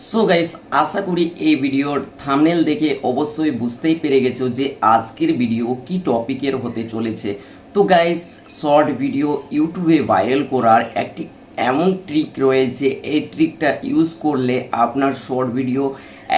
So guys, আশা করি এই ভিডিওর থাম্বনেল দেখে অবশ্যই বুঝতেই পেরে গেছো যে আজকের ভিডিও কি টপিকের হতে চলেছে। তো গাইস, শর্ট ভিডিও ইউটিউবে ভাইরাল করার একটি এমন ট্রিক রয়েছে, এই ট্রিকটা ইউজ করলে আপনার শর্ট ভিডিও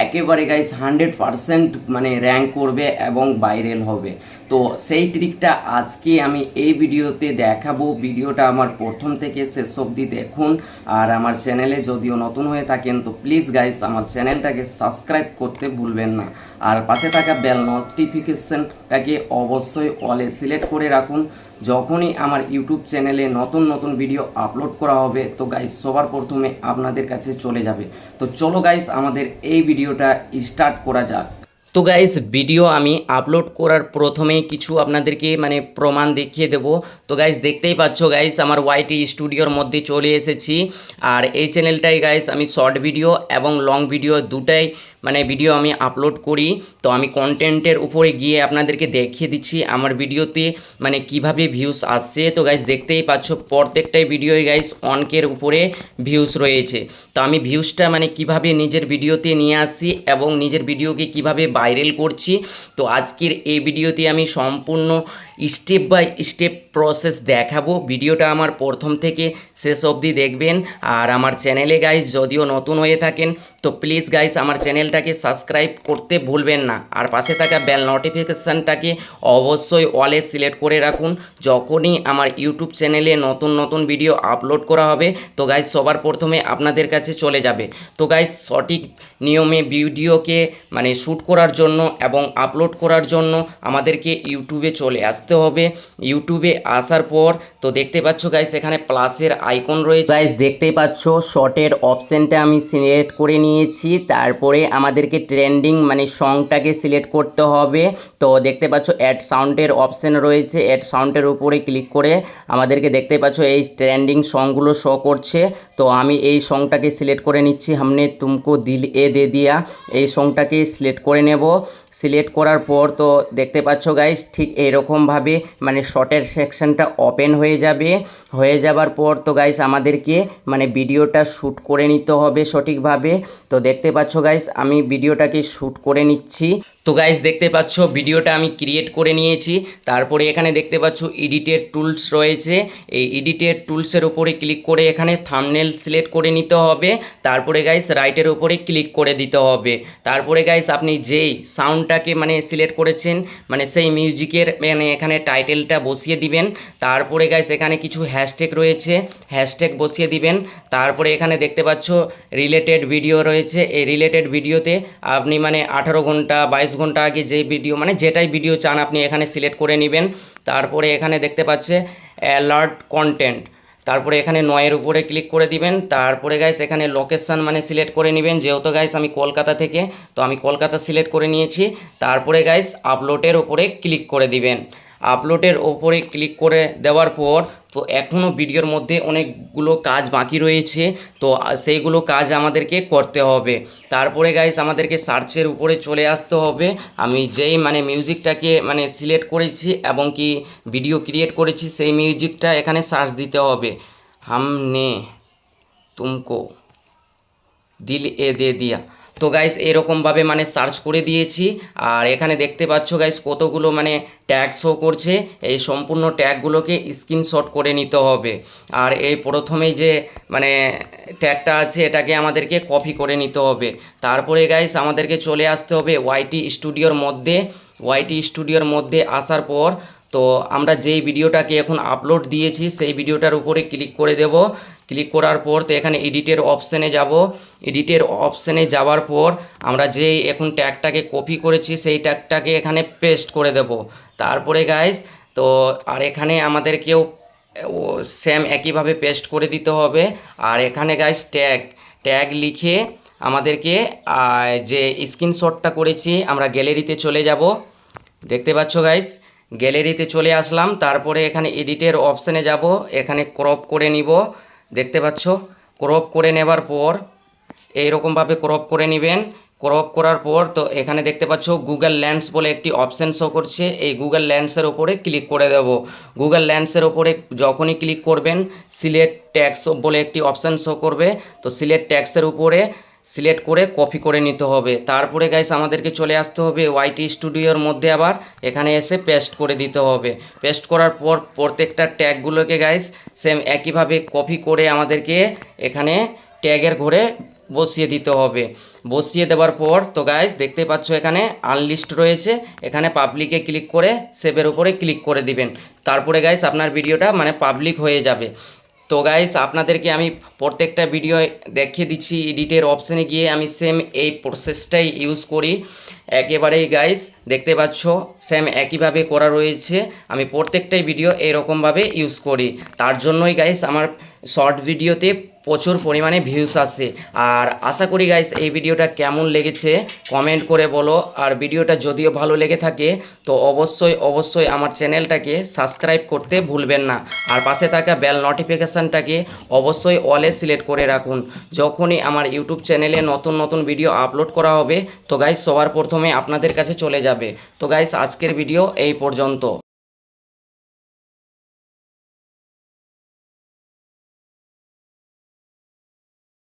একেবারে গাইস 100% মানে র্যাঙ্ক করবে এবং ভাইরাল হবে। তো সেই ট্রিকটা আজকে আমি এই ভিডিওতে দেখাবো। ভিডিওটা আমার প্রথম থেকে শেষ অবধি দেখুন। আর আমার চ্যানেলে যদিও নতুন হয়ে থাকেন তো প্লিজ গাইস আমার চ্যানেলটাকে সাবস্ক্রাইব করতে ভুলবেন না। আর পাশে থাকা বেল নোটিফিকেশনটাকে অবশ্যই অলে সিলেক্ট করে রাখুন। যখনই আমার ইউটিউব চ্যানেলে নতুন নতুন ভিডিও আপলোড করা হবে তো গাইস সবার প্রথমে আপনাদের কাছে চলে যাবে। তো চলো গাইস, আমাদের এই ভিডিওটা স্টার্ট করা যাক। তো গাইস, ভিডিও আমি আপলোড করার প্রথমেই কিছু আপনাদেরকে প্রমাণ দেখিয়ে দেব। তো গাইস, দেখতেই পাচ্ছ গাইস, আমার ওয়াইটি স্টুডিওর মধ্যে চলে এসেছি। আর এই চ্যানেলটাই গাইস আমি শর্ট ভিডিও এবং লং ভিডিও দুটাই ভিডিও আমি আপলোড করি। তো আমি কন্টেন্টের উপরে গিয়ে আপনাদেরকে দেখিয়ে দিচ্ছি আমার ভিডিওতে কিভাবে ভিউজ আসছে। তো গাইস, দেখতেই পাচ্ছ প্রত্যেকটাই ভিডিওই গাইস অনকের উপরে ভিউজ রয়েছে। তো আমি ভিউজটা কিভাবে নিজের ভিডিওতে নিয়ে আসছি এবং নিজের ভিডিওকে কিভাবে ভাইরাল করছি, তো আজকের এই ভিডিওতে আমি সম্পূর্ণ স্টেপ বাই স্টেপ প্রসেস দেখাবো। ভিডিওটা আমার প্রথম থেকে শেষ অবধি দেখবেন। আর আমার চ্যানেলে গাইস যদিও নতুন হয়ে থাকেন তো প্লিজ গাইস আমার চ্যানেলটাকে সাবস্ক্রাইব করতে ভুলবেন না। আর পাশে থাকা বেল নোটিফিকেশানটাকে অবশ্যই অলে সিলেক্ট করে রাখুন। যখনই আমার ইউটিউব চ্যানেলে নতুন নতুন ভিডিও আপলোড করা হবে তো গাইস সবার প্রথমে আপনাদের কাছে চলে যাবে। তো গাইস, সঠিক নিয়মে ভিডিওকে শ্যুট করার জন্য এবং আপলোড করার জন্য আমাদেরকে ইউটিউবে চলে আসতে হবে। ইউটিউবে আসার পর তো দেখতে পাচ্ছ গাইস এখানে প্লাসের আইকন রয়েছে। গাইস দেখতেই পাচ্ছ শর্টের অপশানটা আমি সিলেক্ট করে নিয়েছি। তারপরে আমাদেরকে ট্রেন্ডিং সংটাকে সিলেক্ট করতে হবে। তো দেখতে পাচ্ছ অ্যাড সাউন্ডের অপশান রয়েছে। অ্যাড সাউন্ডের উপরে ক্লিক করে আমাদেরকে দেখতে পাচ্ছ এই ট্রেন্ডিং সংগুলো শো করছে। তো আমি এই সংটাকে সিলেক্ট করে নিচ্ছি, হামনে তুমকো দিল এ দে দিয়া। এই সংটাকে সিলেক্ট করে নেব। সিলেক্ট করার পর তো দেখতে পাচ্ছ গাইস ঠিক এইরকমভাবে শর্টের সেকশনটা ওপেন হয়ে যাবে। হয়ে যাবার পর তো গাইস আমাদেরকে ভিডিওটা শ্যুট করে নিতে হবে সঠিকভাবে। তো দেখতে পাচ্ছ গাইস আমি ভিডিওটাকে শ্যুট করে নিচ্ছি। তো গাইস দেখতে পাচ্ছ ভিডিওটা আমি ক্রিয়েট করে নিয়েছি। তারপরে এখানে দেখতে পাচ্ছ এডিটেড টুলস রয়েছে। এই এডিটেড টুলসের উপরে ক্লিক করে এখানে থাম্বনেল সিলেক্ট করে নিতে হবে। তারপরে গাইস রাইটের উপরে ক্লিক করে দিতে হবে। তারপরে গাইস আপনি যেই সাউন্ডটাকে সিলেক্ট করেছেন সেই মিউজিকের এখানে টাইটেলটা বসিয়ে দিবেন। তারপরে গাইস এখানে কিছু হ্যাশট্যাগ রয়েছে, হ্যাশট্যাগ বসিয়ে দিবেন। তারপরে এখানে দেখতে পাচ্ছ রিলেটেড ভিডিও রয়েছে। এই রিলেটেড ভিডিওতে আপনি 18 ঘন্টা 22 ঘন্টা আগে যে ভিডিও যেটাই ভিডিও চান আপনি এখানে সিলেক্ট করে নেবেন। তারপরে এখানে দেখতে পাচ্ছে অ্যালার্ট কন্টেন্ট, তারপরে এখানে নয়ের উপরে ক্লিক করে দিবেন। তারপরে গাইস এখানে লোকেশান সিলেক্ট করে নেবেন। যেহেতু গাইস আমি কলকাতা থেকে তো আমি কলকাতা সিলেক্ট করে নিয়েছি। তারপরে গাইস আপলোডের উপরে ক্লিক করে দিবেন। আপলোডের ওপরে ক্লিক করে দেওয়ার পর তো এখনও ভিডিওর মধ্যে অনেকগুলো কাজ বাকি রয়েছে। তো সেইগুলো কাজ আমাদেরকে করতে হবে। তারপরে গাইস আমাদেরকে সার্চের উপরে চলে আসতে হবে। আমি যেই মিউজিকটাকে সিলেক্ট করেছি এবং কি ভিডিও ক্রিয়েট করেছি সেই মিউজিকটা এখানে সার্চ দিতে হবে। হামনে তুমকো দিল এ দে দিয়া। তো গাইস এরকমভাবে সার্চ করে দিয়েছি। আর এখানে দেখতে পাচ্ছ গাইস কতগুলো ট্যাগ শো করছে। এই সম্পূর্ণ ট্যাগগুলোকে স্ক্রিনশট করে নিতে হবে। আর এই প্রথমেই যে ট্যাগটা আছে এটাকে আমাদেরকে কপি করে নিতে হবে। তারপরে গাইস আমাদেরকে চলে আসতে হবে ওয়াইটি স্টুডিওর মধ্যে। ওয়াইটি স্টুডিওর মধ্যে আসার পর তো আমরা যেই ভিডিওটাকে এখন আপলোড দিয়েছি সেই ভিডিওটার উপরে ক্লিক করে দেব। ক্লিক করার পর তো এখানে এডিটের অপশানে যাব। এডিটের অপশানে যাওয়ার পর আমরা যে এখন ট্যাগটাকে কপি করেছি সেই ট্যাগটাকে এখানে পেস্ট করে দেব। তারপরে গাইস তো আর এখানে আমাদেরকেও সেম একইভাবে পেস্ট করে দিতে হবে। আর এখানে গাইস ট্যাগ লিখে আমাদেরকে যে স্ক্রিনশটটা করেছি আমরা গ্যালারিতে চলে যাব। দেখতে পাচ্ছ গাইস গ্যালারিতে চলে আসলাম। তারপরে এখানে এডিটের অপশানে যাব, এখানে ক্রপ করে নিব। দেখতে পাচ্ছ ক্রপ করে নেবার পর এইরকমভাবে ক্রপ করে নেবেন। ক্রপ করার পর তো এখানে দেখতে পাচ্ছ গুগল লেন্স বলে একটি অপশান শো করছে। এই গুগল লেন্সের ওপরে ক্লিক করে দেব। গুগল লেন্সের ওপরে যখনই ক্লিক করবেন সিলেক্ট ট্যাক্স বলে একটি অপশান শো করবে। তো সিলেক্ট ট্যাক্সের উপরে সিলেক্ট করে কপি করে নিতে হবে। তারপরে গাইস আমাদেরকে চলে আসতে হবে ওয়াইটি স্টুডিওর মধ্যে, আবার এখানে এসে পেস্ট করে দিতে হবে। পেস্ট করার পর প্রত্যেকটা ট্যাগগুলোকে গাইস সেম একইভাবে কপি করে আমাদেরকে এখানে ট্যাগের ঘরে বসিয়ে দিতে হবে। বসিয়ে দেওয়ার পর তো গাইস দেখতে পাচ্ছ এখানে আনলিস্ট রয়েছে, এখানে পাবলিকে ক্লিক করে সেভের উপরে ক্লিক করে দিবেন। তারপরে গাইস আপনার ভিডিওটা মানে পাবলিক হয়ে যাবে। তো গাইস আপনাদেরকে আমি প্রত্যেকটা ভিডিও দেখিয়ে দিচ্ছি, এডিটের অপশানে গিয়ে আমি সেম এই প্রসেসটাই ইউজ করি একেবারেই। গাইস দেখতে পাচ্ছ সেম একইভাবে করা রয়েছে, আমি প্রত্যেকটাই ভিডিও এরকমভাবে ইউজ করি। তার জন্যই গাইস আমার শর্ট ভিডিওতে প্রচুর পরিমাণে ভিউস আসে। আর আশা করি গাইস এই ভিডিওটা কেমন লেগেছে কমেন্ট করে বলো। আর ভিডিওটা যদিও ভালো লেগে থাকে তো অবশ্যই আমার চ্যানেলটাকে সাবস্ক্রাইব করতে ভুলবেন না। আর পাশে থাকা বেল নোটিফিকেশানটাকে অবশ্যই অলে সিলেক্ট করে রাখুন। যখনই আমার ইউটিউব চ্যানেলে নতুন ভিডিও আপলোড করা হবে তো গাইস সবার প্রথমে আপনাদের কাছে চলে যাবে। তো গাইস আজকের ভিডিও এই পর্যন্ত।